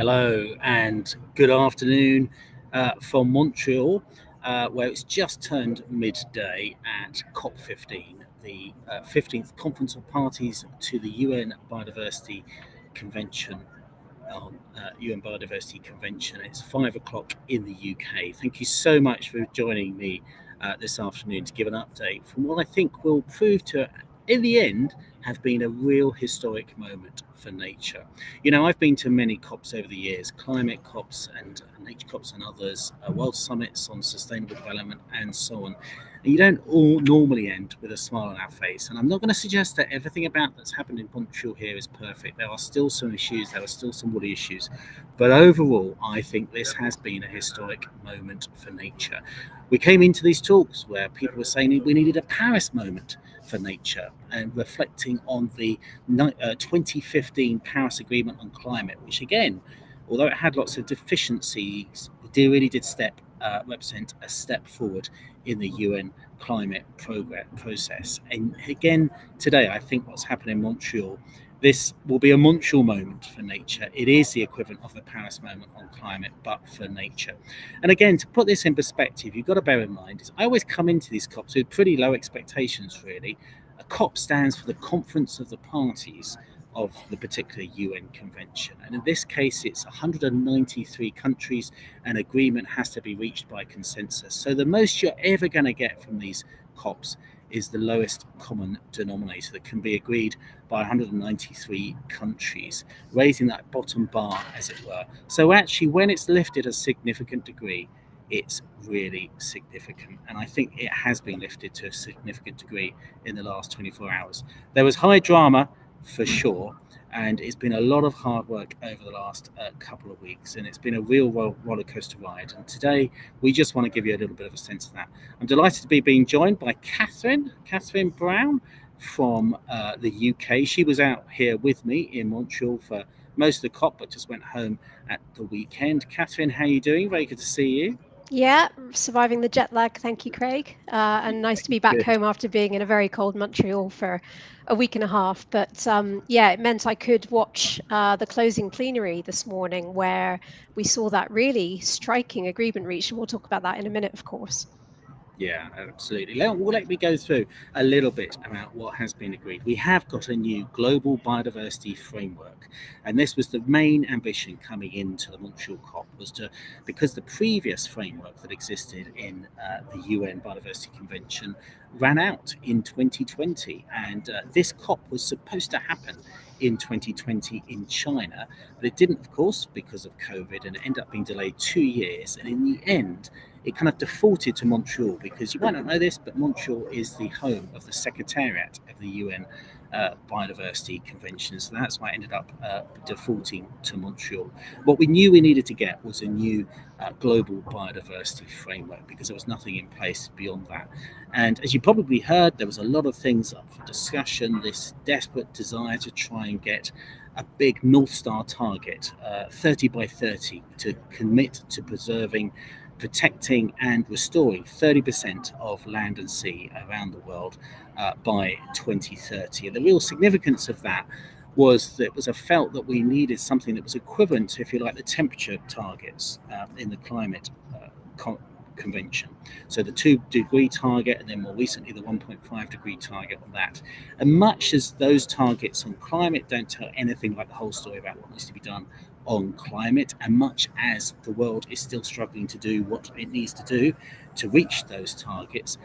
Hello and good afternoon from Montreal, where it's just turned midday at COP15, the 15th Conference of Parties to the UN Biodiversity Convention. UN Biodiversity Convention. It's 5 o'clock in the UK. Thank you so much for joining me this afternoon to give an update from what I think will prove to, in the end, have been a real historic moment for nature. You know, I've been to many COPs over the years, climate COPs and nature COPs and others, world summits on sustainable development and so on. And you don't all normally end with a smile on our face. And I'm not going to suggest that everything about that's happened in Montreal here is perfect. There are still some issues, there are still some woody issues. But overall, I think this has been a historic moment for nature. We came into these talks where people were saying we needed a Paris moment for nature and reflecting on the 2015 Paris Agreement on climate, which again, although it had lots of deficiencies, really did represent a step forward in the UN climate process. And again, today, I think what's happened in Montreal, this will be a Montreal moment for nature. It is the equivalent of the Paris moment on climate, but for nature. And again, to put this in perspective, you've got to bear in mind is I always come into these COPs with pretty low expectations, really. A COP stands for the Conference of the Parties of the particular UN convention. And in this case, it's 193 countries, and agreement has to be reached by consensus. So the most you're ever going to get from these COPs is the lowest common denominator that can be agreed by 193 countries, raising that bottom bar, as it were. So actually, when it's lifted a significant degree, it's really significant. And I think it has been lifted to a significant degree in the last 24 hours. There was high drama, for sure, and it's been a lot of hard work over the last couple of weeks, and it's been a real roller coaster ride. And today we just want to give you a little bit of a sense of that. I'm delighted to be being joined by Catherine Brown from the UK. She was out here with me in Montreal for most of the COP, but just went home at the weekend. Catherine, how are you doing? Very good to see you. Yeah, surviving the jet lag. Thank you, Craig. And nice to be back home after being in a very cold Montreal for a week and a half. But yeah, it meant I could watch the closing plenary this morning where we saw that really striking agreement reached. And we'll talk about that in a minute, of course. Yeah, absolutely. Let me go through a little bit about what has been agreed. We have got a new global biodiversity framework, and this was the main ambition coming into the Montreal COP because the previous framework that existed in the UN Biodiversity Convention ran out in 2020, and this COP was supposed to happen in 2020 in China, but it didn't, of course, because of COVID, and it ended up being delayed 2 years. And in the end, it kind of defaulted to Montreal, because you might not know this, but Montreal is the home of the Secretariat of the UN Biodiversity Convention. So that's why it ended up defaulting to Montreal. What we knew we needed to get was a new global biodiversity framework, because there was nothing in place beyond that. And as you probably heard, there was a lot of things up for discussion, this desperate desire to try and get a big North Star target, 30 by 30, to commit to protecting and restoring 30% of land and sea around the world by 2030. And the real significance of that was that it was felt that we needed something that was equivalent to, if you like, the temperature targets in the climate convention. So the 2-degree target, and then more recently the 1.5 degree target on that. And much as those targets on climate don't tell anything like the whole story about what needs to be done on climate, and much as the world is still struggling to do what it needs to do to reach those targets,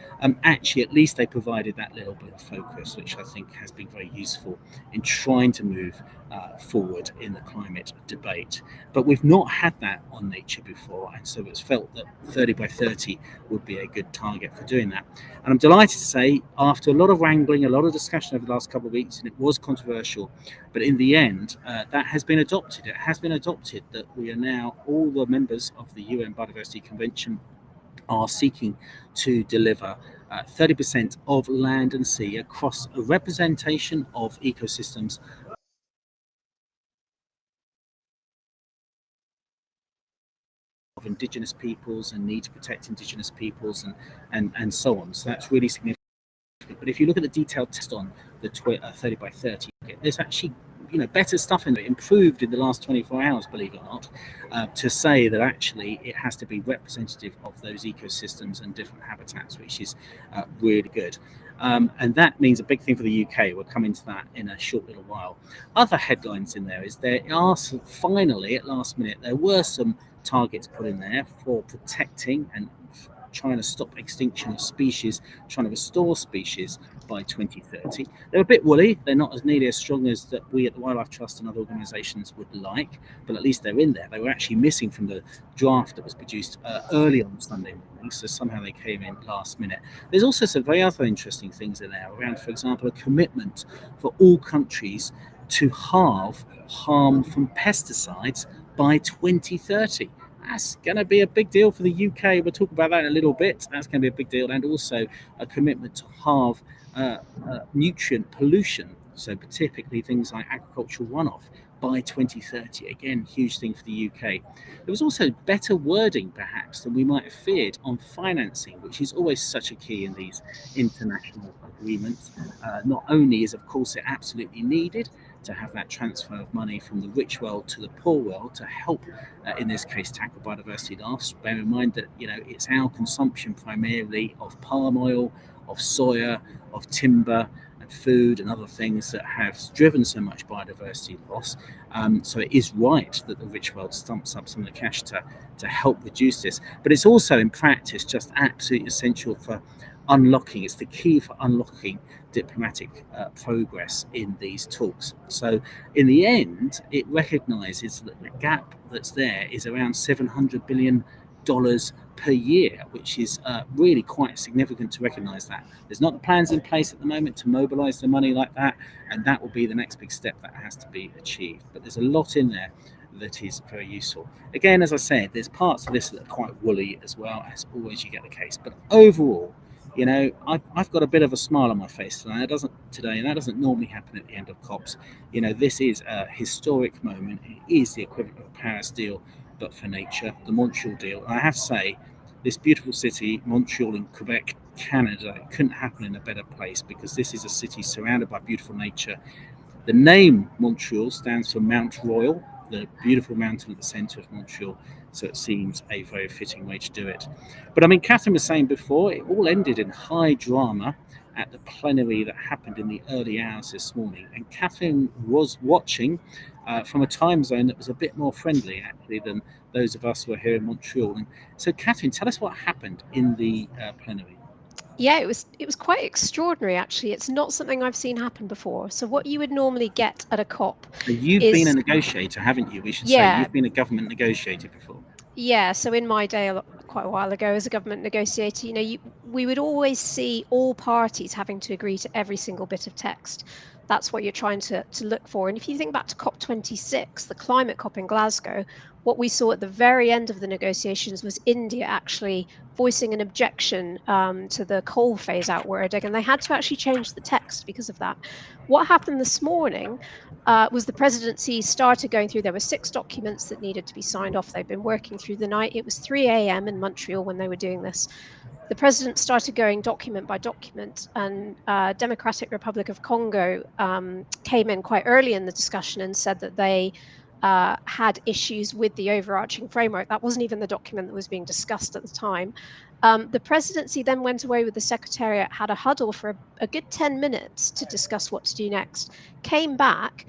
actually at least they provided that little bit of focus, which I think has been very useful in trying to move forward in the climate debate. But we've not had that on nature before, and so it's felt that 30 by 30 would be a good target for doing that. And I'm delighted to say, after a lot of wrangling, a lot of discussion over the last couple of weeks, and it was controversial, but in the end, that has been adopted. It has been adopted that we are now, all the members of the UN Biodiversity Convention are seeking to deliver 30% of land and sea across a representation of ecosystems of indigenous peoples and need to protect indigenous peoples and so on. So that's really significant. But if you look at the detailed text on the 30 by 30, there's actually better stuff in it, improved in the last 24 hours, believe it or not, to say that actually it has to be representative of those ecosystems and different habitats, which is really good. And that means a big thing for the UK. We'll come into that in a short little while. Other headlines in there is there are finally, at last minute, there were some targets put in there for protecting and trying to stop extinction of species, trying to restore species by 2030. They're a bit woolly. They're not as nearly as strong as that we at the Wildlife Trust and other organisations would like, but at least they're in there. They were actually missing from the draft that was produced early on Sunday morning, so somehow they came in last minute. There's also some very other interesting things in there around, for example, a commitment for all countries to halve harm from pesticides by 2030. That's going to be a big deal for the UK. We'll talk about that in a little bit. That's going to be a big deal. And also a commitment to halve nutrient pollution, so typically things like agricultural runoff, by 2030. Again, huge thing for the UK. There was also better wording, perhaps, than we might have feared on financing, which is always such a key in these international agreements. Not only is, of course, it absolutely needed to have that transfer of money from the rich world to the poor world to help, in this case, tackle biodiversity loss. Bear in mind that it's our consumption primarily of palm oil, of soya, of timber and food and other things that have driven so much biodiversity loss. So it is right that the rich world stumps up some of the cash to help reduce this. But it's also in practice just absolutely essential for unlocking. It's the key for unlocking diplomatic progress in these talks. So in the end, it recognises that the gap that's there is around $700 billion per year, which is really quite significant to recognise that. There's not the plans in place at the moment to mobilise the money like that, and that will be the next big step that has to be achieved. But there's a lot in there that is very useful. Again, as I said, there's parts of this that are quite woolly as well, as always you get the case. But overall, I've got a bit of a smile on my face today. And that doesn't normally happen at the end of COPs. This is a historic moment. It is the equivalent of a Paris deal, but for nature, the Montreal deal. And I have to say, this beautiful city, Montreal in Quebec, Canada, it couldn't happen in a better place because this is a city surrounded by beautiful nature. The name Montreal stands for Mount Royal, the beautiful mountain at the centre of Montreal, so it seems a very fitting way to do it. But I mean, Catherine was saying before, it all ended in high drama at the plenary that happened in the early hours this morning. And Catherine was watching from a time zone that was a bit more friendly, actually, than those of us who are here in Montreal. And so, Catherine, tell us what happened in the plenary. Yeah, it was quite extraordinary, actually. It's not something I've seen happen before. So what you would normally get at a COP You've been a negotiator, haven't you? We should say you've been a government negotiator before. Yeah, so in my day, quite a while ago, as a government negotiator, we would always see all parties having to agree to every single bit of text. That's what you're trying to look for. And if you think back to COP26, the climate COP in Glasgow, what we saw at the very end of the negotiations was India actually voicing an objection to the coal phase out wording, and they had to actually change the text because of that. What happened this morning was the presidency started going through, there were 6 documents that needed to be signed off. They'd been working through the night. It was 3 a.m. in Montreal when they were doing this. The president started going document by document, and Democratic Republic of Congo came in quite early in the discussion and said that they had issues with the overarching framework. That wasn't even the document that was being discussed at the time. The presidency then went away with the secretariat, had a huddle for a good 10 minutes to discuss what to do next, came back,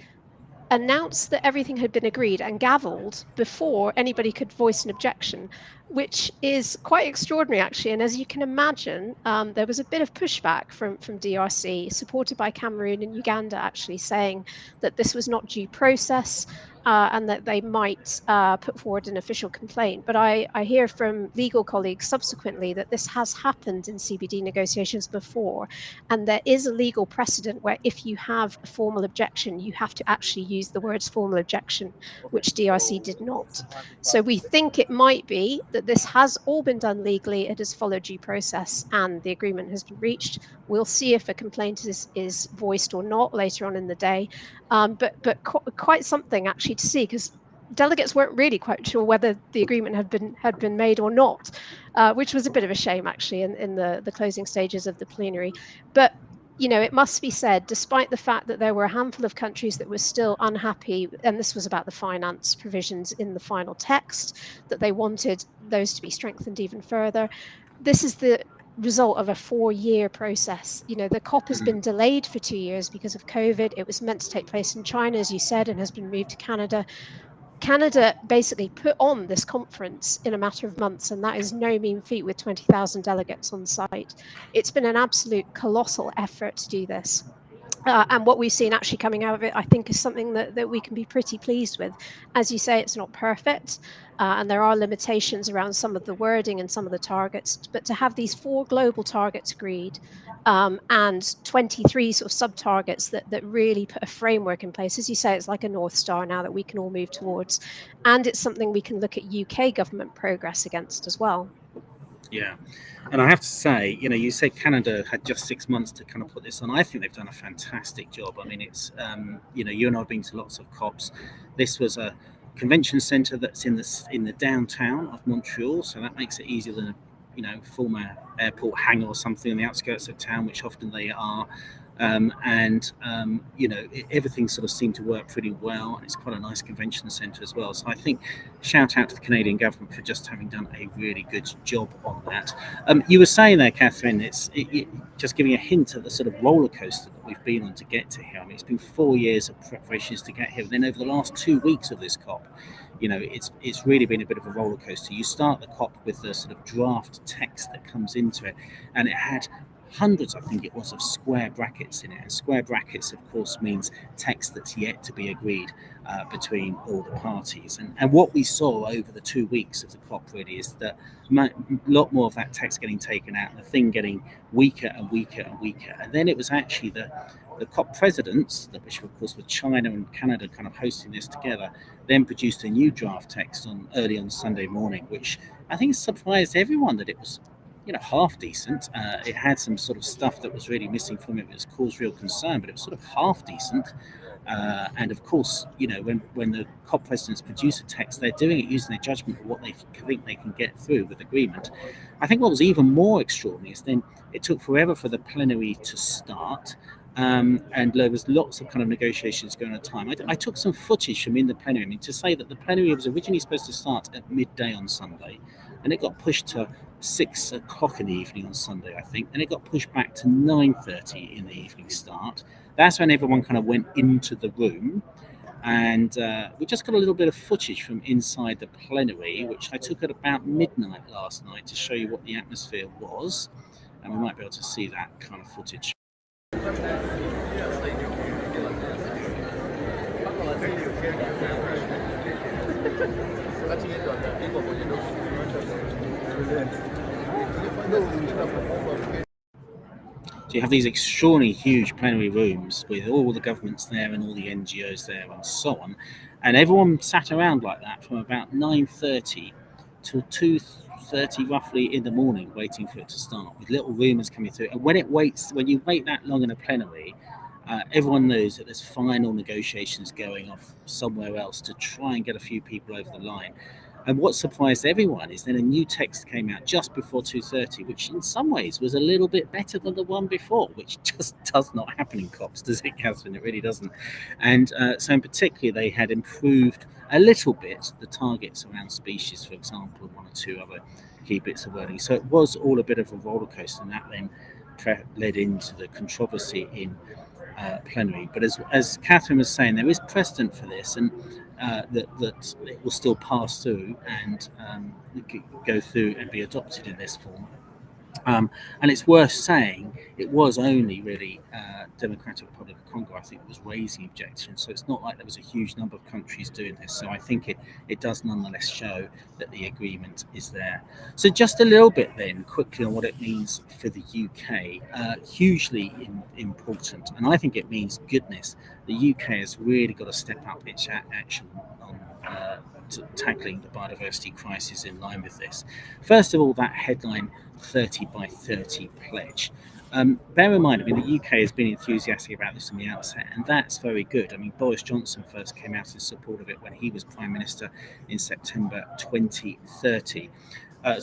announced that everything had been agreed and gavelled before anybody could voice an objection, which is quite extraordinary, actually. And as you can imagine, there was a bit of pushback from DRC, supported by Cameroon and Uganda, actually saying that this was not due process and that they might put forward an official complaint. But I hear from legal colleagues subsequently that this has happened in CBD negotiations before, and there is a legal precedent where if you have a formal objection, you have to actually use the words formal objection, which DRC did not. So we think it might be that this has all been done legally, it has followed due process, and the agreement has been reached. We'll see if a complaint is voiced or not later on in the day. But quite something actually to see, because delegates weren't really quite sure whether the agreement had been made or not, which was a bit of a shame, actually, in the closing stages of the plenary. But it must be said, despite the fact that there were a handful of countries that were still unhappy, and this was about the finance provisions in the final text, that they wanted those to be strengthened even further. This is the result of a 4-year process. The COP has been delayed for 2 years because of COVID. It was meant to take place in China, as you said, and has been moved to Canada. Canada basically put on this conference in a matter of months, and that is no mean feat with 20,000 delegates on site. It's been an absolute colossal effort to do this. And what we've seen actually coming out of it, I think, is something that we can be pretty pleased with. As you say, it's not perfect, and there are limitations around some of the wording and some of the targets. But to have these 4 global targets agreed, and 23 sort of sub-targets that really put a framework in place, as you say, it's like a North Star now that we can all move towards. And it's something we can look at UK government progress against as well. Yeah. And I have to say, you say Canada had just 6 months to kind of put this on. I think they've done a fantastic job. I mean, it's, you and I have been to lots of COPs. This was a convention centre that's in the downtown of Montreal, so that makes it easier than a former airport hangar or something on the outskirts of town, which often they are. Everything sort of seemed to work pretty well, and it's quite a nice convention centre as well. So I think shout out to the Canadian government for just having done a really good job on that. You were saying there, Catherine, it's just giving a hint of the sort of roller coaster that we've been on to get to here. I mean, it's been 4 years of preparations to get here. And then over the last 2 weeks of this COP, it's really been a bit of a roller coaster. You start the COP with the sort of draft text that comes into it, and it had hundreds, I think it was, of square brackets in it. And square brackets, of course, means text that's yet to be agreed between all the parties. And what we saw over the 2 weeks of the COP really is that a lot more of that text getting taken out, and the thing getting weaker and weaker and weaker. And then it was actually the COP presidents, which of course were China and Canada kind of hosting this together, then produced a new draft text early on Sunday morning, which I think surprised everyone that it was half decent. It had some sort of stuff that was really missing from it, which caused real concern, but it was sort of half decent. And of course, when the COP presidents produce a text, they're doing it using their judgment of what they think they can get through with agreement. I think what was even more extraordinary is then it took forever for the plenary to start. And there was lots of kind of negotiations going on at time. I took some footage from in the plenary. I mean, to say that the plenary was originally supposed to start at midday on Sunday, and it got pushed to 6 o'clock in the evening on Sunday, I think. Then it got pushed back to 9:30 in the evening start. That's when everyone kind of went into the room. And we just got a little bit of footage from inside the plenary, which I took at about midnight last night to show you what the atmosphere was. And we might be able to see that kind of footage. So you have these extraordinarily huge plenary rooms with all the governments there and all the NGOs there and so on. And everyone sat around like that from about 9:30 till 2:30 roughly in the morning, waiting for it to start, with little rumours coming through. And when you wait that long in a plenary, everyone knows that there's final negotiations going off somewhere else to try and get a few people over the line. And what surprised everyone is then a new text came out just before 2:30, which in some ways was a little bit better than the one before, which just does not happen in COPs, does it, Catherine? It really doesn't. And so in particular, they had improved a little bit the targets around species, for example, and 1 or 2 other key bits of wording. So it was all a bit of a roller coaster, and that then led into the controversy in plenary. But as Catherine was saying, there is precedent for this, and that it will still pass through and go through and be adopted in this form. And it's worth saying it was only really Democratic Republic of Congo, I think, was raising objections. So it's not like there was a huge number of countries doing this. So I think it does nonetheless show that the agreement is there. So just a little bit then, quickly, on what it means for the UK. Hugely important. And I think it means goodness. The UK has really got to step up its action on tackling the biodiversity crisis in line with this. First of all, that headline 30 by 30 pledge. Bear in mind, I mean, the UK has been enthusiastic about this from the outset, and that's very good. I mean, Boris Johnson first came out in support of it when he was Prime Minister in September 2030.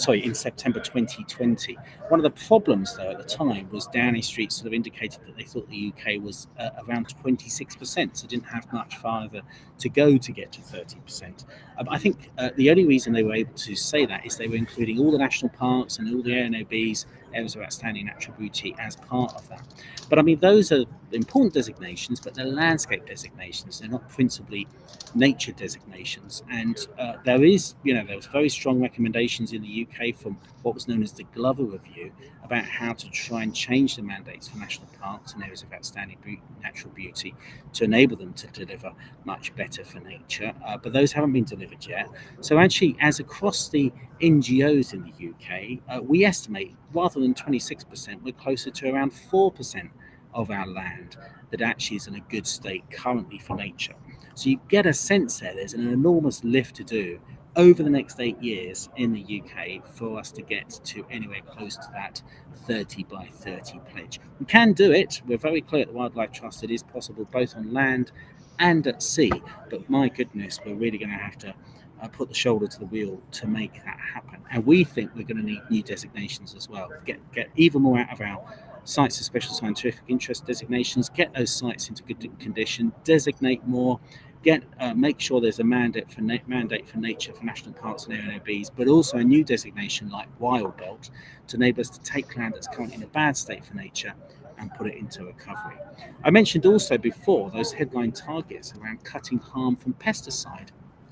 in September 2020. One of the problems, though, at the time was Downing Street sort of indicated that they thought the UK was around 26%, so didn't have much farther to go to get to 30%. I think the only reason they were able to say that is they were including all the national parks and all the ANOBs, areas of outstanding natural beauty, as part of that. But I mean, those are important designations, but they're landscape designations. They're not principally nature designations. And there was very strong recommendations in the UK from what was known as the Glover Review about how to try and change the mandates for national parks and areas of outstanding natural beauty to enable them to deliver much better for nature. But those haven't been delivered yet. So actually, as across the NGOs in the UK, we estimate rather than 26%, we're closer to around 4% of our land that actually is in a good state currently for nature. So you get a sense there's an enormous lift to do over the next 8 years in the UK for us to get to anywhere close to that 30 by 30 pledge. We can do it. We're very clear at the Wildlife Trust it is possible both on land and at sea. But my goodness, we're really going to have to put the shoulder to the wheel to make that happen. And we think we're going to need new designations as well. Get even more out of our sites of special scientific interest designations, get those sites into good condition, designate more, make sure there's a mandate for nature for national parks and ANOBs, but also a new designation like Wild Belt to enable us to take land that's currently in a bad state for nature and put it into recovery. I mentioned also before those headline targets around cutting harm from pesticide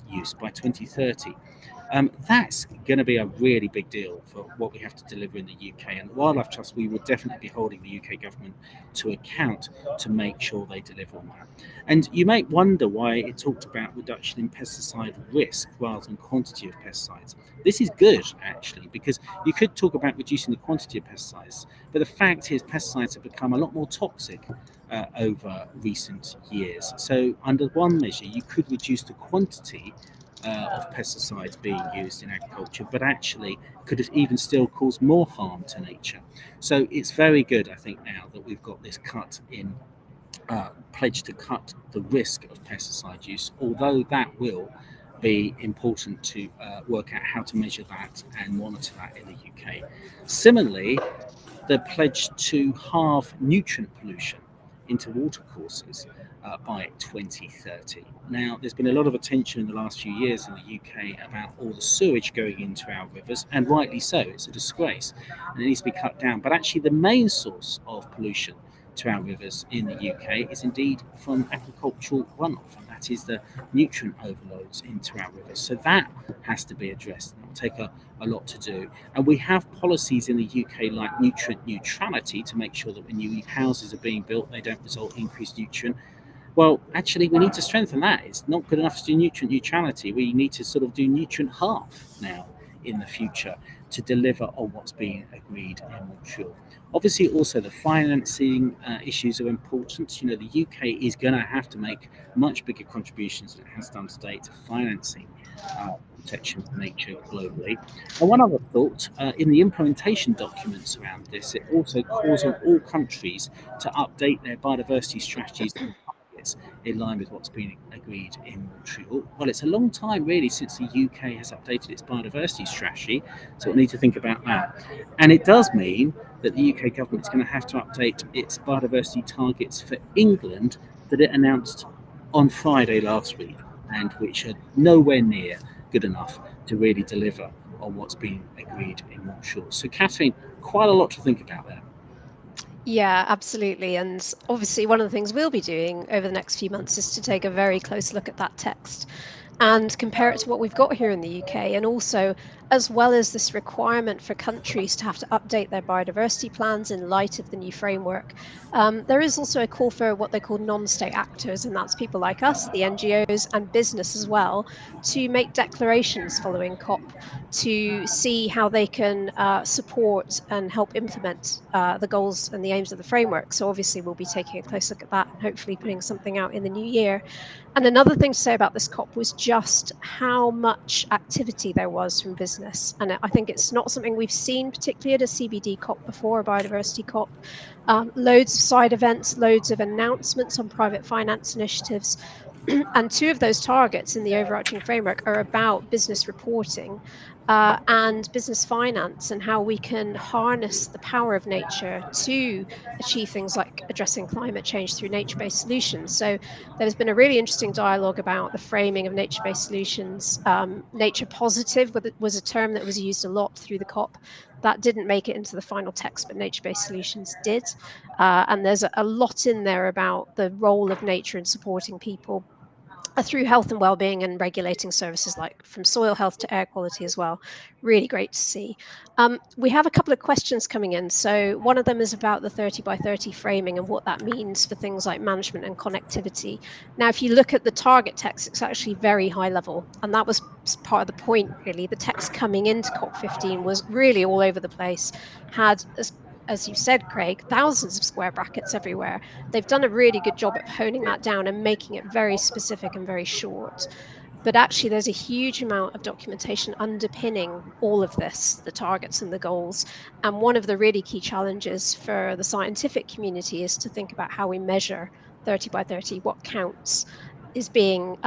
use by 2030. That's going to be a really big deal for what we have to deliver in the UK. And the Wildlife Trust, we will definitely be holding the UK government to account to make sure they deliver on that. And you may wonder why it talked about reduction in pesticide risk rather than quantity of pesticides. This is good, actually, because you could talk about reducing the quantity of pesticides, but the fact is pesticides have become a lot more toxic over recent years. So under one measure, you could reduce the quantity of pesticides being used in agriculture, but actually could it even still cause more harm to nature. So it's very good, I think, now that we've got this cut in pledge to cut the risk of pesticide use, although that will be important to work out how to measure that and monitor that in the UK. Similarly, the pledge to halve nutrient pollution into watercourses by 2030. Now, there's been a lot of attention in the last few years in the UK about all the sewage going into our rivers, and rightly so. It's a disgrace and it needs to be cut down. But actually, the main source of pollution to our rivers in the UK is indeed from agricultural runoff, and that is the nutrient overloads into our rivers. So that has to be addressed. That will take a lot to do. And we have policies in the UK like nutrient neutrality to make sure that when new houses are being built, they don't result in increased nutrient. Well, actually, we need to strengthen that. It's not good enough to do nutrient neutrality. We need to sort of do nutrient half now in the future to deliver on what's being agreed in Montreal. Obviously, also the financing issues are important. You know, the UK is going to have to make much bigger contributions than it has done to date to financing protection for nature globally. And one other thought, in the implementation documents around this, it also calls on all countries to update their biodiversity strategies in line with what's been agreed in Montreal. Well, it's a long time really since the UK has updated its biodiversity strategy, so we'll need to think about that. And it does mean that the UK government is going to have to update its biodiversity targets for England that it announced on Friday last week, and which are nowhere near good enough to really deliver on what's been agreed in Montreal. So, Catherine, quite a lot to think about there. Yeah, absolutely. And obviously, one of the things we'll be doing over the next few months is to take a very close look at that text and compare it to what we've got here in the UK. And also, as well as this requirement for countries to have to update their biodiversity plans in light of the new framework, there is also a call for what they call non-state actors, and that's people like us, the NGOs, and business as well, to make declarations following COP to see how they can support and help implement the goals and the aims of the framework. So obviously we'll be taking a close look at that and hopefully putting something out in the new year. And another thing to say about this COP was just how much activity there was from business. And I think it's not something we've seen particularly at a CBD COP before, a biodiversity COP. Loads of side events, loads of announcements on private finance initiatives. And two of those targets in the overarching framework are about business reporting. and business finance, and how we can harness the power of nature to achieve things like addressing climate change through nature-based solutions. So there's been a really interesting dialogue about the framing of nature-based solutions. Nature positive was a term that was used a lot through the COP. That didn't make it into the final text, but nature-based solutions did. And there's a lot in there about the role of nature in supporting people through health and well-being and regulating services like from soil health to air quality as well. Really great to see. We have a couple of questions coming in. So one of them is about the 30 by 30 framing and what that means for things like management and connectivity. Now, if you look at the target text, it's actually very high level. And that was part of the point, really. The text coming into COP15 was really all over the place, had, as you said, Craig, thousands of square brackets everywhere. They've done a really good job of honing that down and making it very specific and very short. But actually, there's a huge amount of documentation underpinning all of this, the targets and the goals. And one of the really key challenges for the scientific community is to think about how we measure 30 by 30, what counts is being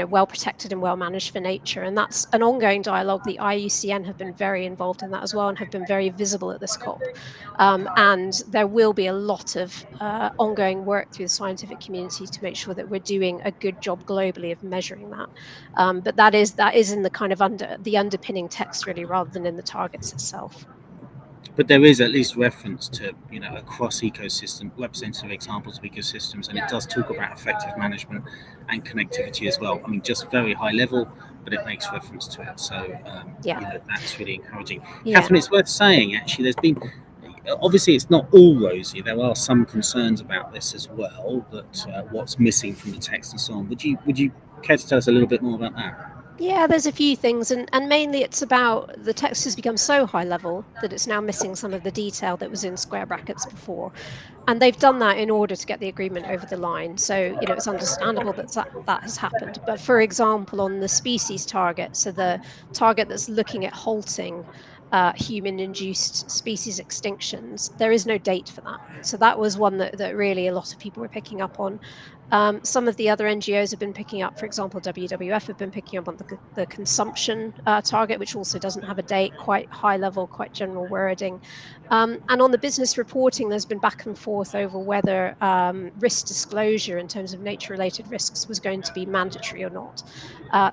well protected and well managed for nature. And that's an ongoing dialogue. The IUCN have been very involved in that as well and have been very visible at this COP. And there will be a lot of ongoing work through the scientific community to make sure that we're doing a good job globally of measuring that. But that is in the kind of the underpinning text, really, rather than in the targets itself. But there is at least reference to, across ecosystem, representative examples of ecosystems, and it does talk about effective management and connectivity as well. I mean, just very high level, but it makes reference to it. So, that's really encouraging. Yeah. Catherine, it's worth saying, actually, there's been, obviously, it's not all rosy. There are some concerns about this as well, that what's missing from the text and so on. Would you care to tell us a little bit more about that? Yeah, there's a few things, and mainly it's about the text has become so high level that it's now missing some of the detail that was in square brackets before. And they've done that in order to get the agreement over the line. So, it's understandable that has happened. But for example, on the species target, so the target that's looking at halting human-induced species extinctions, there is no date for that. So that was one that really a lot of people were picking up on. Some of the other NGOs have been picking up, for example, WWF have been picking up on the consumption target, which also doesn't have a date, quite high level, quite general wording. And on the business reporting, there's been back and forth over whether risk disclosure in terms of nature-related risks was going to be mandatory or not.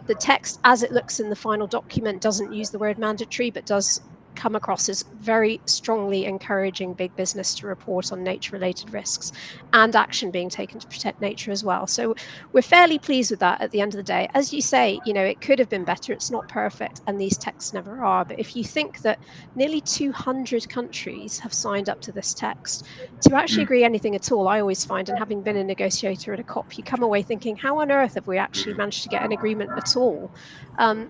The text, as it looks in the final document, doesn't use the word mandatory, but does come across as very strongly encouraging big business to report on nature-related risks and action being taken to protect nature as well. So we're fairly pleased with that at the end of the day. As you say, it could have been better. It's not perfect, and these texts never are. But if you think that nearly 200 countries have signed up to this text, to actually agree anything at all, I always find, and having been a negotiator at a COP, you come away thinking, how on earth have we actually managed to get an agreement at all?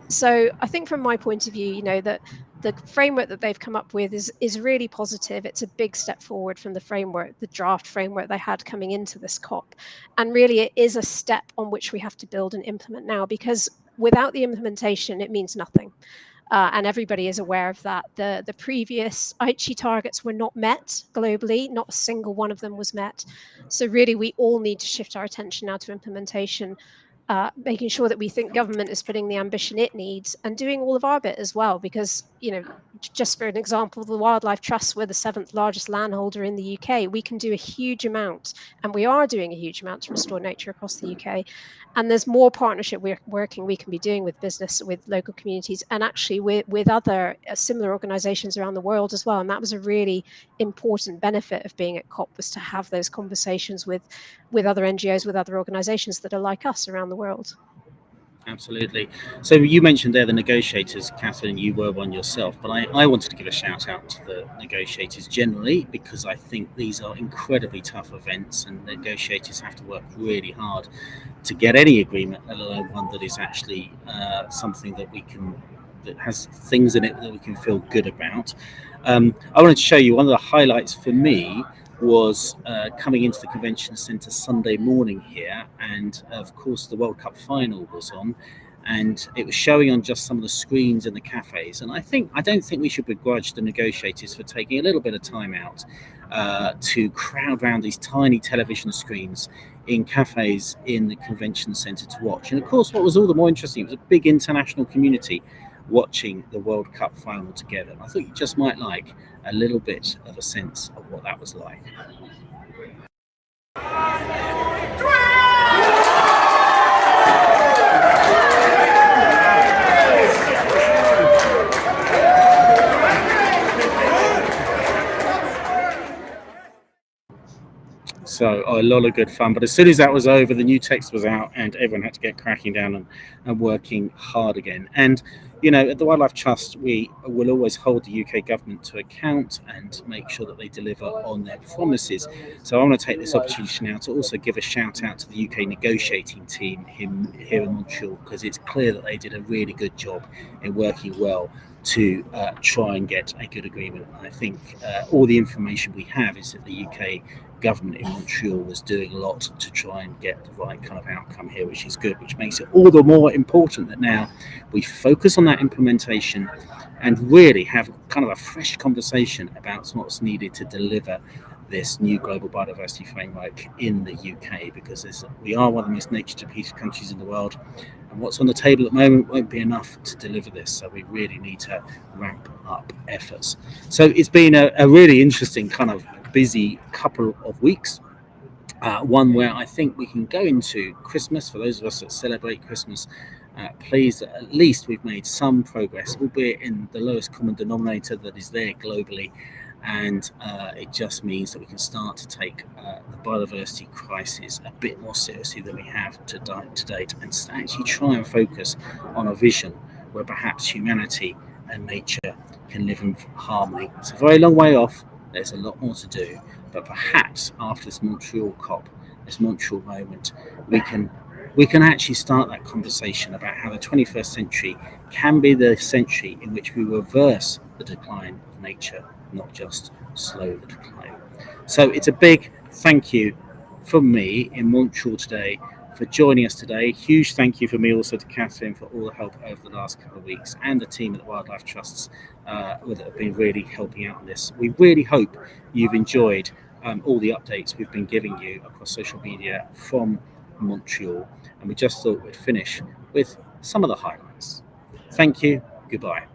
So I think from my point of view, that the framework that they've come up with is really positive. It's a big step forward from the framework, the draft framework they had coming into this COP. And really, it is a step on which we have to build and implement now, because without the implementation, it means nothing. And everybody is aware of that. The previous Aichi targets were not met globally. Not a single one of them was met. So really, we all need to shift our attention now to implementation. Making sure that we think government is putting the ambition it needs and doing all of our bit as well, because just for an example, the Wildlife Trust, we're the 7th largest landholder in the UK. We can do a huge amount, and we are doing a huge amount to restore nature across the UK. And there's more partnership working we can be doing with business, with local communities, and actually with other similar organisations around the world as well. And that was a really important benefit of being at COP, was to have those conversations with other NGOs, with other organisations that are like us around the world. Absolutely. So you mentioned there the negotiators, Catherine, you were one yourself, but I wanted to give a shout out to the negotiators generally, because I think these are incredibly tough events and negotiators have to work really hard to get any agreement, let alone one that is actually something that has things in it that we can feel good about. I wanted to show you one of the highlights for me was coming into the convention centre Sunday morning here, and of course the World Cup final was on, and it was showing on just some of the screens in the cafes. And I don't think we should begrudge the negotiators for taking a little bit of time out to crowd around these tiny television screens in cafes in the convention centre to watch. And of course, what was all the more interesting, it was a big international community watching the World Cup final together. And I thought you just might like a little bit of a sense of what that was like. So a lot of good fun. But as soon as that was over, the new text was out and everyone had to get cracking down and working hard again. And, you know, at the Wildlife Trust, we will always hold the UK government to account and make sure that they deliver on their promises. So I want to take this opportunity now to also give a shout out to the UK negotiating team here in Montreal, because it's clear that they did a really good job in working well to try and get a good agreement. And I think all the information we have is that the UK government in Montreal was doing a lot to try and get the right kind of outcome here, which is good, which makes it all the more important that now we focus on that implementation and really have kind of a fresh conversation about what's needed to deliver this new global biodiversity framework in the UK, because we are one of the most nature depleted countries in the world, and what's on the table at the moment won't be enough to deliver this, so we really need to ramp up efforts. So it's been a really interesting kind of busy couple of weeks, one where I think we can go into Christmas, for those of us that celebrate Christmas, pleased that at least we've made some progress, albeit in the lowest common denominator that is there globally. And it just means that we can start to take the biodiversity crisis a bit more seriously than we have to date, and actually try and focus on a vision where perhaps humanity and nature can live in harmony. It's a very long way off. There's a lot more to do, but perhaps after this Montreal COP, this Montreal moment, we can actually start that conversation about how the 21st century can be the century in which we reverse the decline of nature, not just slow the decline. So it's a big thank you from me in Montreal today for joining us today. Huge thank you from me also to Catherine for all the help over the last couple of weeks, and the team at the Wildlife Trusts that have been really helping out on this. We really hope you've enjoyed all the updates we've been giving you across social media from Montreal, and we just thought we'd finish with some of the highlights. Thank you. Goodbye.